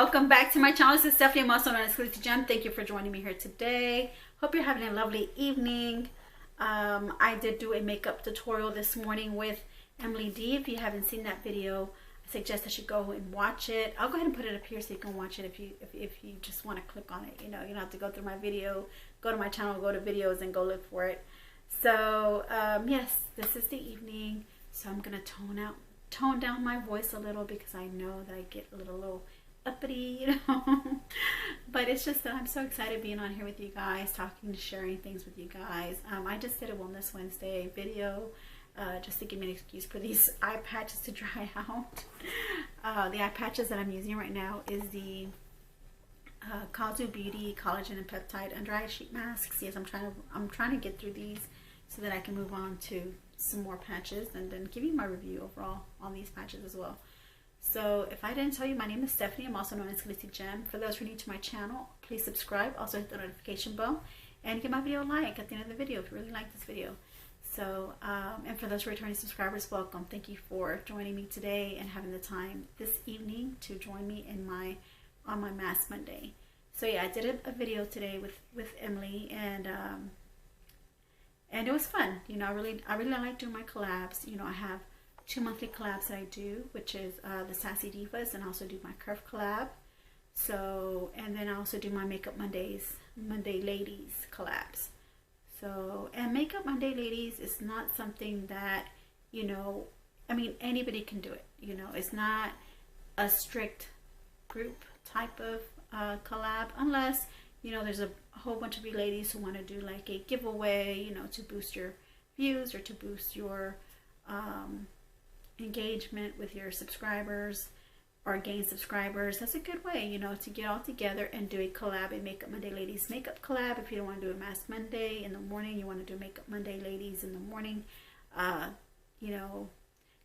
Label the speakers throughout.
Speaker 1: Welcome back to my channel. This is Stephanie. I'm also known as GLITZYGem. Thank you for joining me here today. Hope you're having a lovely evening. I did do a makeup tutorial this morning with Emily D. If you haven't seen that video, I suggest that you go and watch it. I'll go ahead and put it up here so you can watch it if you just want to click on it. You know, you don't have to go through my video. Go to my channel, go to videos, and go look for it. So yes, this is the evening. So I'm gonna tone down my voice a little because I know that I get a little uppity, you know. But it's just that I'm so excited being on here with you guys, talking, sharing things with you guys. I just did a Wellness Wednesday video just to give me an excuse for these eye patches to dry out. The eye patches that I'm using right now is the Kazu Beauty Collagen and Peptide Under Eye Sheet Masks. Yes, I'm trying to get through these so that I can move on to some more patches and then give you my review overall on these patches as well. So if I didn't tell you, my name is Stephanie. I'm also known as GLITZYGem. For those who are new to my channel, please subscribe. Also hit the notification bell and give my video a like at the end of the video if you really like this video. So and for those returning subscribers, welcome. Thank you for joining me today and having the time this evening to join me in on my Mask Monday. So yeah, I did a video today with Emily, and it was fun. You know, I really like doing my collabs. You know, I have 2 monthly collabs that I do, which is the Sassy Divas, and I also do my Curve collab. So, and then I also do my Makeup Monday Ladies collabs. So, and Makeup Monday Ladies is not something that, you know, I mean, anybody can do it. You know, it's not a strict group type of collab, unless, you know, there's a whole bunch of you ladies who want to do like a giveaway, you know, to boost your views or to boost your engagement with your subscribers or gain subscribers. That's a good way, you know, to get all together and do a collab, a Makeup Monday Ladies makeup collab. If you don't want to do a Mask Monday in the morning, you want to do Makeup Monday Ladies in the morning, you know,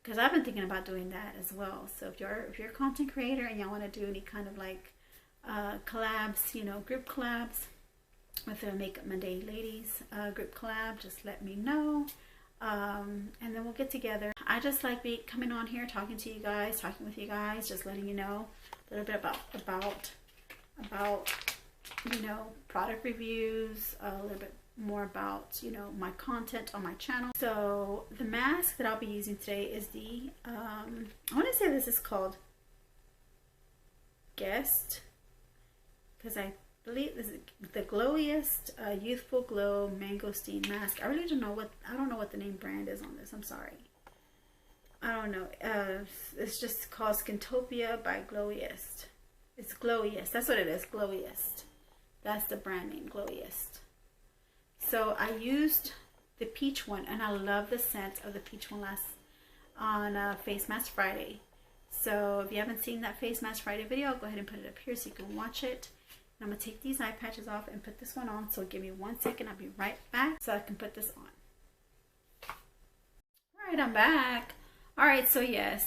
Speaker 1: because I've been thinking about doing that as well. So if you're a content creator and y'all want to do any kind of like collabs, you know, group collabs with the Makeup Monday Ladies group collab, just let me know. And then we'll get together. I just like coming on here, talking with you guys, just letting you know a little bit about you know, product reviews, a little bit more about, you know, my content on my channel. So the mask that I'll be using today is the I want to say this is called Guest, because I believe this is the Glowiest Youthful Glow Mangosteen Mask. I really don't know what the name brand is on this. I'm sorry. I don't know. It's just called Skintopia by Glowiest. It's Glowiest. That's what it is. Glowiest. That's the brand name, Glowiest. So I used the peach one, and I love the scent of the peach one on Face Mask Friday. So if you haven't seen that Face Mask Friday video, I'll go ahead and put it up here so you can watch it. I'm going to take these eye patches off and put this one on. So give me 1 second. I'll be right back so I can put this on. All right, I'm back. All right, so yes,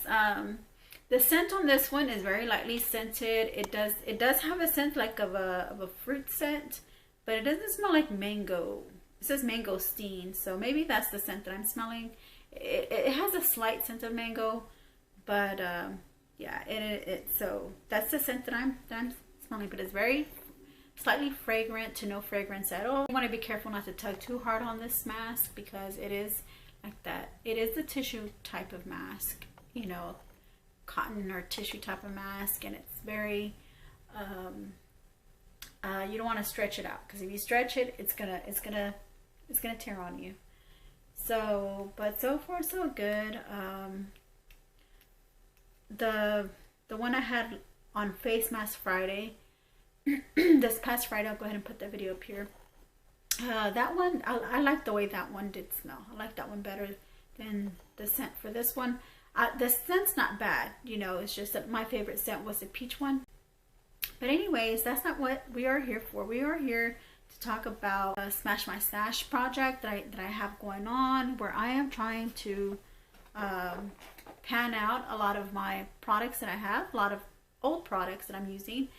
Speaker 1: the scent on this one is very lightly scented. It does have a scent like of a fruit scent, but it doesn't smell like mango. It says mangosteen, so maybe that's the scent that I'm smelling. It has a slight scent of mango, but yeah, so that's the scent that I'm smelling. But it's very slightly fragrant to no fragrance at all. You want to be careful not to tug too hard on this mask because it is like that. It is a tissue type of mask, you know, cotton or tissue type of mask, and it's very you don't want to stretch it out, because if you stretch it, it's gonna tear on you. So, but so far so good. The one I had on Face Mask Friday, this past Friday, I'll go ahead and put that video up here. That one, I like the way that one did smell. I like that one better than the scent for this one. The scent's not bad, you know, it's just that my favorite scent was the peach one. But anyways, that's not what we are here for. We are here to talk about a Smash My Stash project that I have going on, where I am trying to pan out a lot of my products that I have, a lot of old products that I'm using,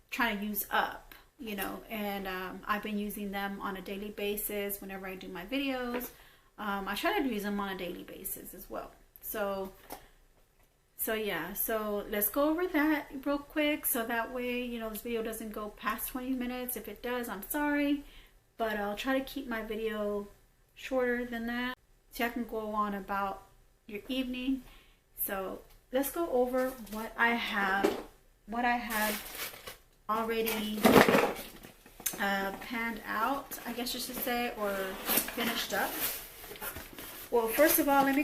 Speaker 1: trying to use up, you know, and I've been using them on a daily basis whenever I do my videos. I try to use them on a daily basis as well. So So yeah, so let's go over that real quick, so that way, you know, this video doesn't go past 20 minutes. If it does, I'm sorry, but I'll try to keep my video shorter than that so I can go on about your evening. So let's go over what I have already panned out, I guess you should say, or finished up. Well, first of all, let me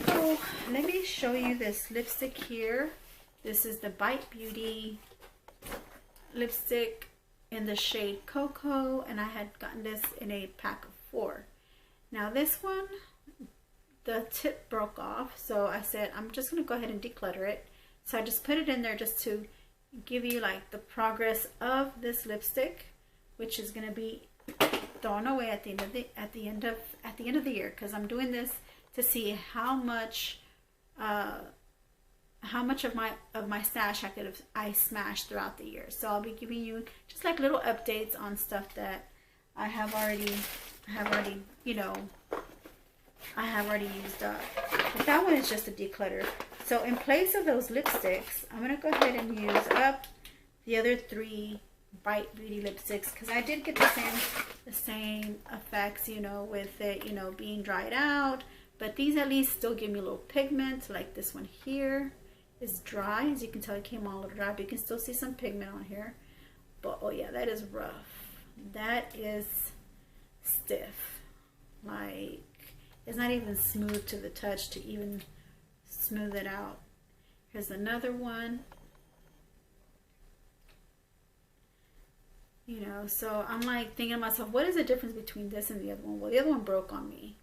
Speaker 1: show you this lipstick here. This is the Bite Beauty lipstick in the shade Cocoa, and I had gotten this in a pack of 4. Now this one, the tip broke off, so I said I'm just gonna go ahead and declutter it. So I just put it in there just to give you like the progress of this lipstick, which is gonna be thrown away at the end of the year, because I'm doing this to see how much of my stash I smashed throughout the year. So I'll be giving you just like little updates on stuff that I have already used up. But that one is just a declutter. So in place of those lipsticks, I'm gonna go ahead and use up the other 3 Bite Beauty lipsticks, because I did get the same effects, you know, with it, you know, being dried out. But these at least still give me a little pigment. Like this one here is dry. As you can tell, it came all dry, but you can still see some pigment on here. But oh yeah, that is rough. That is stiff. Like, it's not even smooth to the touch to even smooth it out. Here's another one. You know, so I'm like thinking to myself, what is the difference between this and the other one? Well, the other one broke on me.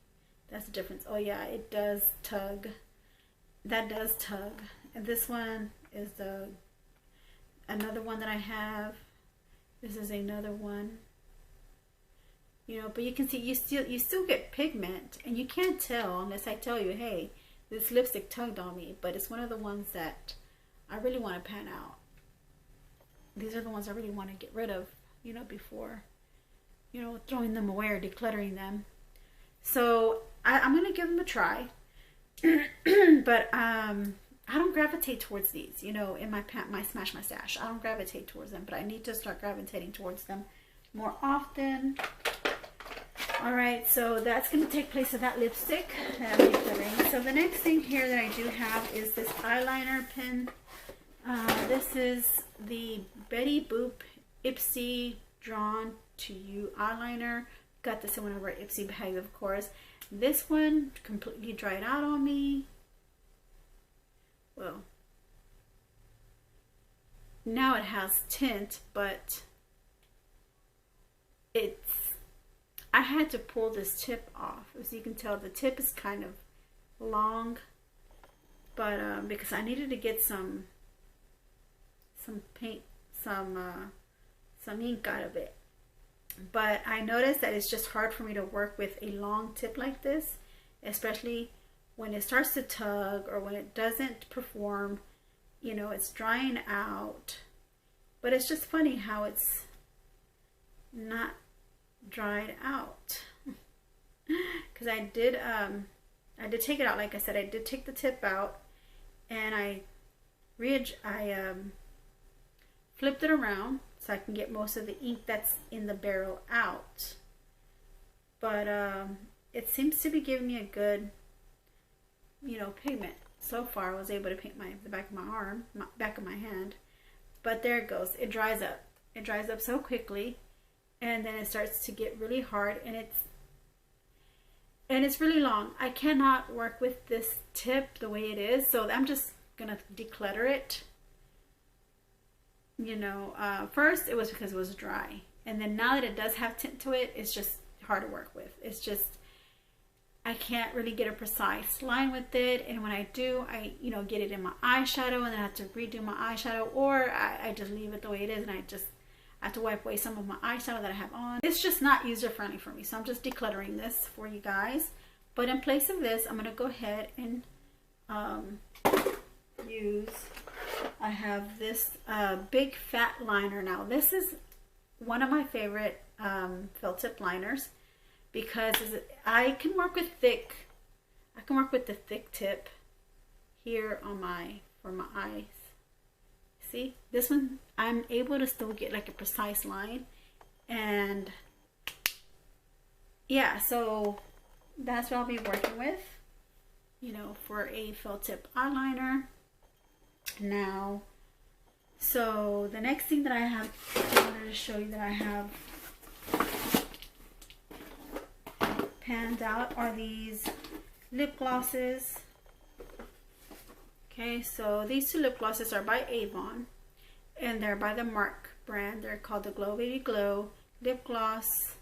Speaker 1: That's the difference. Oh yeah, it does tug. That does tug. And this one is another one that I have. This is another one. You know, but you can see you still get pigment, and you can't tell unless I tell you, hey, this lipstick tugged on me. But it's one of the ones that I really want to pan out. These are the ones I really want to get rid of, you know, before, you know, throwing them away or decluttering them. So I'm gonna give them a try. But I don't gravitate towards these, you know, in my Smash My Stash. I don't gravitate towards them, but I need to start gravitating towards them more often. All right, so that's going to take place of that lipstick. So the next thing here that I do have is this eyeliner pen. This is the Betty Boop Ipsy Drawn to You eyeliner. Got this in one of our Ipsy bags, of course. This one completely dried out on me. Well, now it has tint, but I had to pull this tip off. As you can tell, the tip is kind of long, but because I needed to get some paint, some ink out of it. But I noticed that it's just hard for me to work with a long tip like this, especially when it starts to tug or when it doesn't perform. You know, it's drying out. But it's just funny how it's not dried out. Because I did take it out. Like I said, I did take the tip out, and I flipped it around so I can get most of the ink that's in the barrel out. But it seems to be giving me a good, you know, pigment. So far, I was able to paint the back of my arm, back of my hand. But there it goes. It dries up. It dries up so quickly, and then it starts to get really hard, and it's really long. I cannot work with this tip the way it is, so I'm just gonna declutter it. You know, first it was because it was dry, and then now that it does have tint to it, it's just hard to work with. It's just, I can't really get a precise line with it, and when I do, I, you know, get it in my eyeshadow, and then I have to redo my eyeshadow, or I just leave it the way it is, and I have to wipe away some of my eyeshadow that I have on. It's just not user-friendly for me, so I'm just decluttering this for you guys. But in place of this, I'm gonna go ahead and I have this big fat liner. Now this is one of my favorite felt tip liners, because I can work with the thick tip here on my for my eyes. See, this one I'm able to still get like a precise line. And yeah, so that's what I'll be working with, you know, for a felt tip eyeliner. Now, so the next thing that I have, I wanted to show you that I have panned out are these lip glosses. Okay, so these 2 lip glosses are by Avon, and they're by the Mark brand. They're called the Glow Baby Glow lip gloss,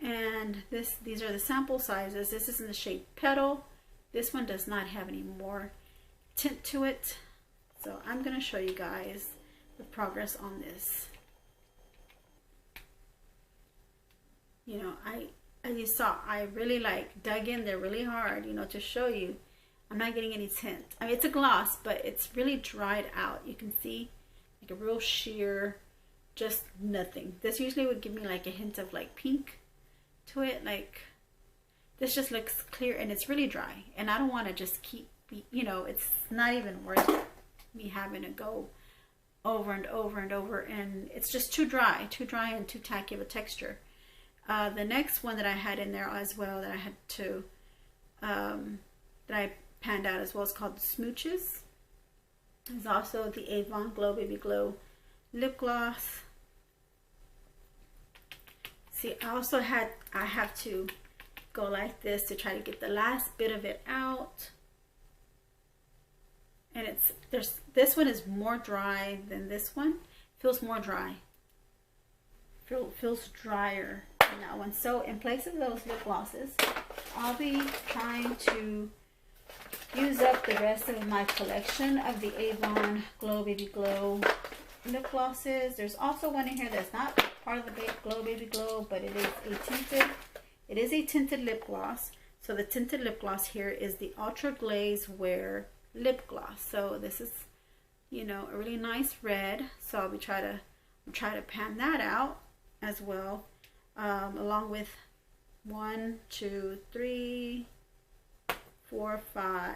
Speaker 1: and these are the sample sizes. This is in the shade Petal. This one does not have any more tint to it, so I'm going to show you guys the progress on this. You know, as you saw, I really like dug in there really hard, you know, to show you I'm not getting any tint. I mean, it's a gloss, but it's really dried out. You can see like a real sheer, just nothing. This usually would give me like a hint of like pink to it. Like this just looks clear, and it's really dry, and I don't want to just keep, you know, it's not even worth me having to go over and over and over, and it's just too dry and too tacky of a texture. The next one that I had in there as well that I had to that I panned out as well is called the Smooches. It's also the Avon Glow Baby Glow lip gloss. See, I have to go like this to try to get the last bit of it out. And this one is more dry than this one. Feels more dry. Feels drier than that one. So in place of those lip glosses, I'll be trying to use up the rest of my collection of the Avon Glow Baby Glow lip glosses. There's also one in here that's not part of the Glow Baby Glow, but it is a tinted lip gloss. So the tinted lip gloss here is the Ultra Glaze Wear lip gloss. So this is, you know, a really nice red. So I'll try to pan that out as well, along with 1, 2, 3, 4, 5.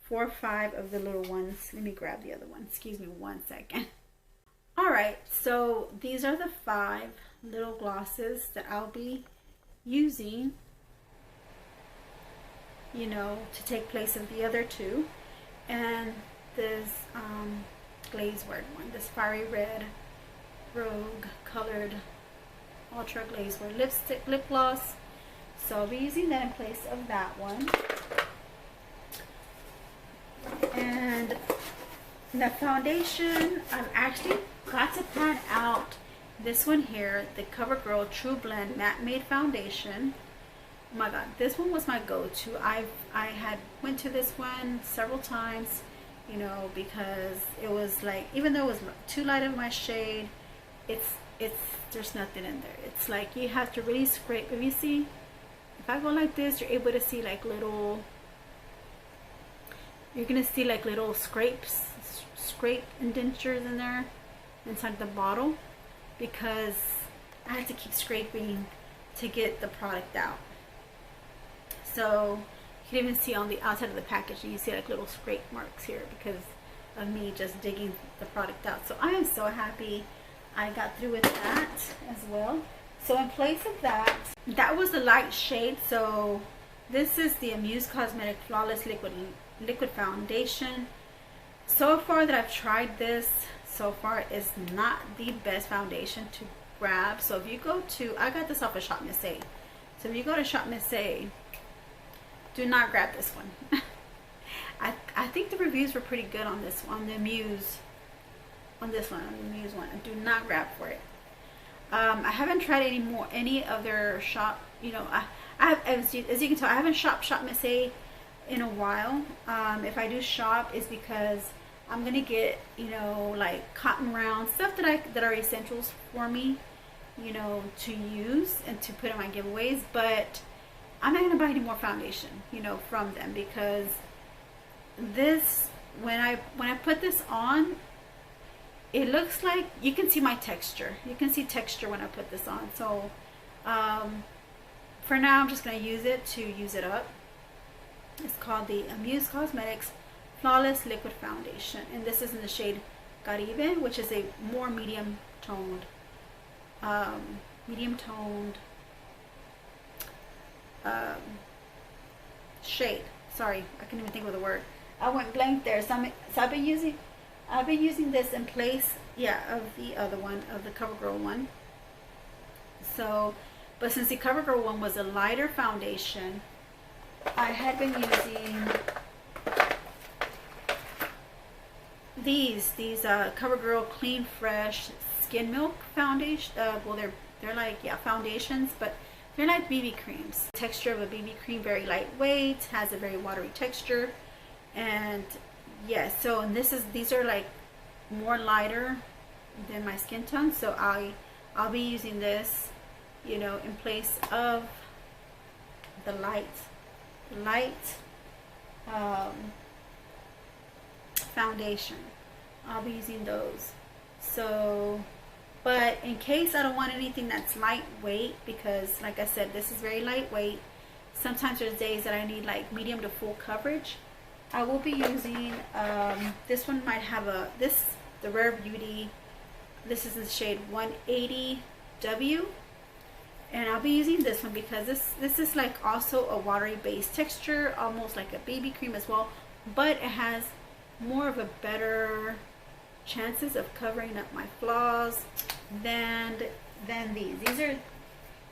Speaker 1: 4 or 5 of the little ones. Let me grab the other one. Excuse me 1 second. Alright, so these are the 5 little glosses that I'll be using, you know, to take place of the other 2. And this glaze wear one, this fiery red rogue colored ultra glaze wear lip gloss. So I'll be using that in place of that one. And the foundation, I've actually got to pan out this one here, the CoverGirl True Blend Matte Made Foundation. Oh my god, this one was my go-to. I had went to this one several times, you know, because it was like, even though it was too light of my shade, there's nothing in there. It's like you have to really scrape. If you see, if I go like this, you're able to see like little, you're gonna see like little scrape indentures in there inside the bottle, because I had to keep scraping to get the product out. So you can even see on the outside of the packaging, you see like little scrape marks here because of me just digging the product out. So I am so happy I got through with that as well. So in place of that, that was the light shade. So this is the Amuse Cosmetic Flawless Liquid Foundation. So far that I've tried this, so far is not the best foundation to grab. So if you go to, I got this off of Shop Miss A. So if you go to Shop Miss A, do not grab this one. I think the reviews were pretty good on this one, on the Muse, on this one, on the Muse one. Do not grab for it. I haven't tried any of their shop, you know, I have, as you can tell, I haven't shopped Shop Miss A in a while. If I do shop, it's because I'm gonna get, you know, like cotton round stuff that are essentials for me, you know, to use and to put in my giveaways. But I'm not gonna buy any more foundation, you know, from them, because this, when I put this on, it looks like, you can see my texture. You can see texture when I put this on. So for now, I'm just gonna use it to use it up. It's called the Amuse Cosmetics Flawless Liquid Foundation, and this is in the shade Caribe, which is a more medium toned shade. Sorry, I can't even think of the word. I went blank there. So I've been using this in place, of the other one, of the CoverGirl one. So, but since the CoverGirl one was a lighter foundation, I had been using these CoverGirl Clean Fresh Skin Milk foundation. Well, they're like, foundations, but they're like BB creams. The texture of a BB cream, very lightweight, has a very watery texture, and so these are like more lighter than my skin tone. So I'll be using this, in place of the light foundation. I'll be using those. So, but in case I don't want anything that's lightweight, because like I said, this is very lightweight. Sometimes there's days that I need like medium to full coverage. I will be using this one. Might have the Rare Beauty. This is the shade 180W, and I'll be using this one because this is like also a watery base texture, almost like a BB cream as well, but it has more of a better chances of covering up my flaws than these. These are,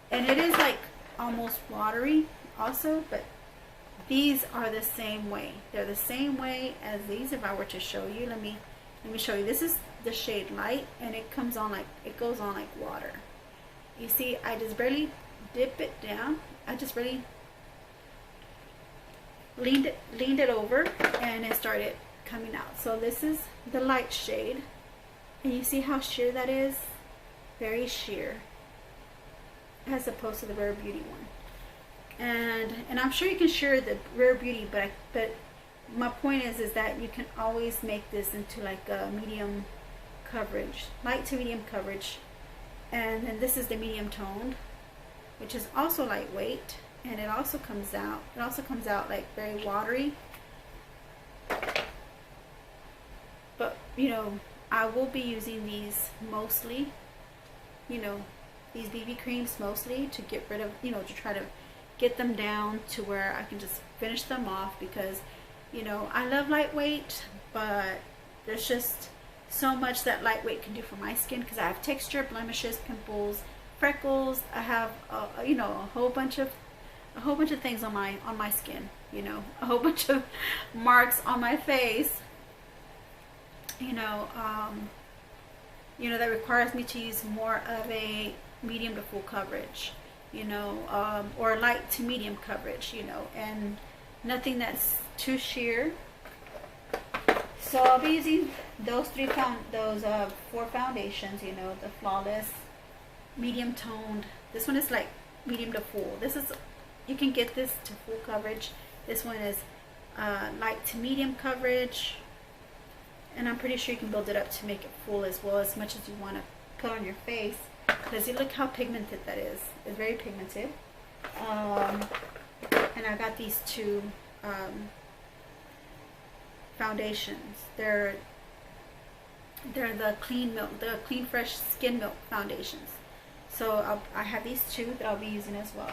Speaker 1: and it is like almost watery also, but these are the same way. They're the same way as these. If I were to show you, let me show you. This is the shade Light, and it goes on like water. You see, I just barely dip it down. I just really leaned it over, and it started coming out. So this is the light shade, and you see how sheer that is? Very sheer, as opposed to the Rare Beauty one. And I'm sure you can sheer the Rare Beauty, but my point is that you can always make this into like a medium coverage, light to medium coverage. And then this is the medium toned, which is also lightweight, and it also comes out like very watery. But I will be using these mostly, these BB creams mostly to get rid of, to try to get them down to where I can just finish them off, because I love lightweight, but there's just so much that lightweight can do for my skin, because I have texture, blemishes, pimples, freckles. I have a whole bunch of things on my skin, a whole bunch of marks on my face, that requires me to use more of a medium to full coverage, or light to medium coverage, and nothing that's too sheer. So I'll be using those four foundations, the Flawless, medium toned. This one is like medium to full. You can get this to full coverage. This one is light to medium coverage, and I'm pretty sure you can build it up to make it full as well, as much as you want to put on your face, because you look how pigmented that is. It's very pigmented. And I got these two foundations. They're the Clean Fresh Skin Milk foundations. So I have these two that I'll be using as well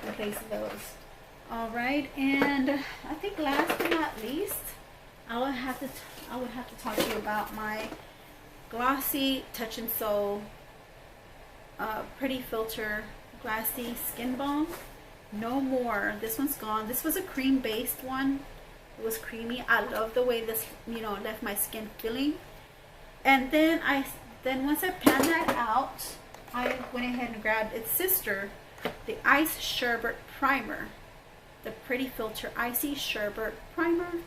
Speaker 1: in place of those. All right, and I think last but not least, I would have to talk to you about my Glossy Touch and Soul Pretty Filter Glassy Skin Balm. No more. This one's gone. This was a cream based one. It was creamy. I love the way this left my skin feeling. And then once I panned that out, I went ahead and grabbed its sister, the Ice Sherbet Primer, the Pretty Filter Icy Sherbet Primer,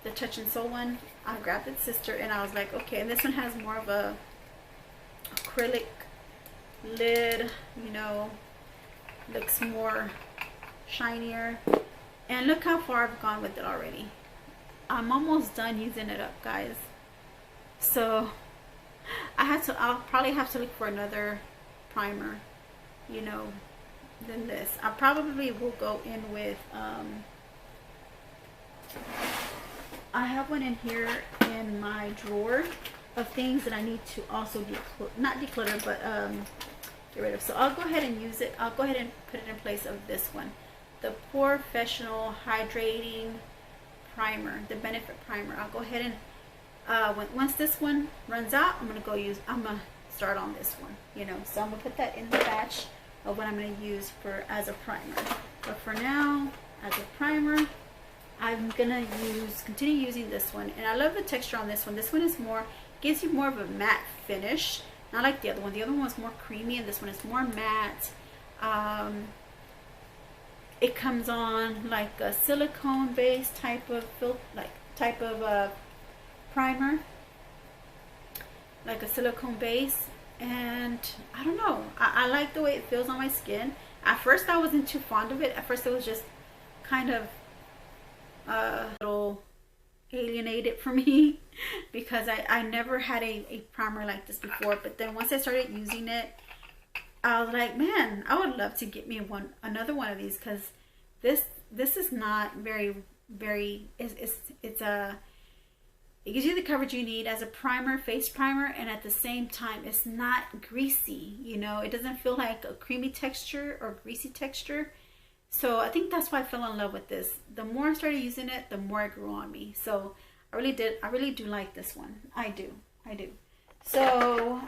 Speaker 1: the Touch and Soul one. I grabbed its sister, and I was like, okay. And this one has more of a acrylic lid, looks more shinier. And look how far I've gone with it already. I'm almost done using it up, guys. So I'll probably have to look for another primer, than this. I probably will go in with I have one in here in my drawer of things that I need to also not declutter, but get rid of. So I'll go ahead and use it. I'll go ahead and put it in place of this one, the Professional Hydrating Primer, the Benefit Primer. I'll go ahead and once this one runs out, I'm gonna start on this one, you know. So I'm gonna put that in the batch of what I'm gonna use as a primer. But for now, as a primer, I'm gonna continue using this one, and I love the texture on this one. This one is gives you more of a matte finish, not like the other one. The other one was more creamy, and this one is more matte. It comes on like a silicone based type of primer, like a silicone base, and I don't know, I like the way it feels on my skin. At first I wasn't too fond of it. At first it was just kind of a little alienated for me because I never had a primer like this before. But then once I started using it, I was like, man, I would love to get me another one of these, because this is not very it gives you the coverage you need as a primer, face primer, and at the same time it's not greasy, you know. It doesn't feel like a creamy texture or greasy texture. So I think that's why I fell in love with this. The more I started using it, the more it grew on me. So I really do like this one. I do. So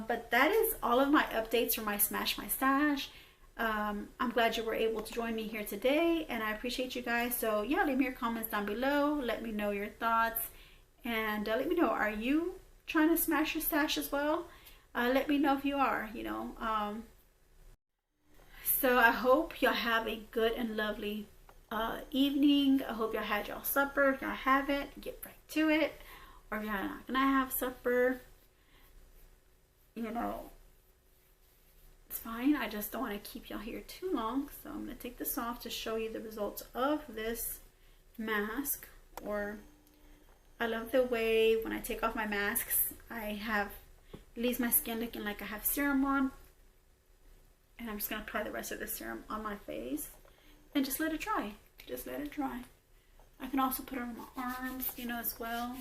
Speaker 1: but that is all of my updates for my Smash My Stash. I'm glad you were able to join me here today, and I appreciate you guys. So yeah, leave me your comments down below. Let me know your thoughts, and let me know, are you trying to smash your stash as well? Let me know if you are, you know. So I hope y'all have a good and lovely evening. I hope y'all had y'all supper. If y'all haven't, get right to it. Or if y'all not gonna have supper, you know, it's fine. I just don't want to keep y'all here too long. So I'm gonna take this off to show you the results of this mask. Or I love the way when I take off my masks, it leaves my skin looking like I have serum on. And I'm just going to apply the rest of the serum on my face and just let it dry. Just let it dry. I can also put it on my arms, you know, as well,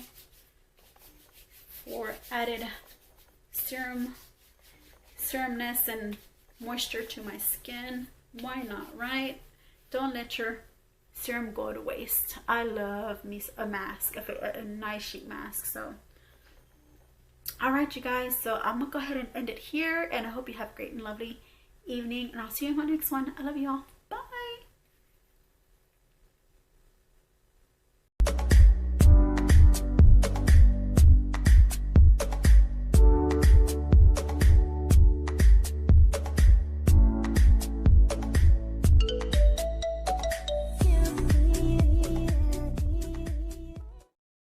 Speaker 1: for added serumness and moisture to my skin. Why not, right? Don't let your serum go to waste. I love me a mask, a nice sheet mask. So all right, you guys, so I'm gonna go ahead and end it here, and I hope you have a great and lovely evening, and I'll see you in my next one. I love you all.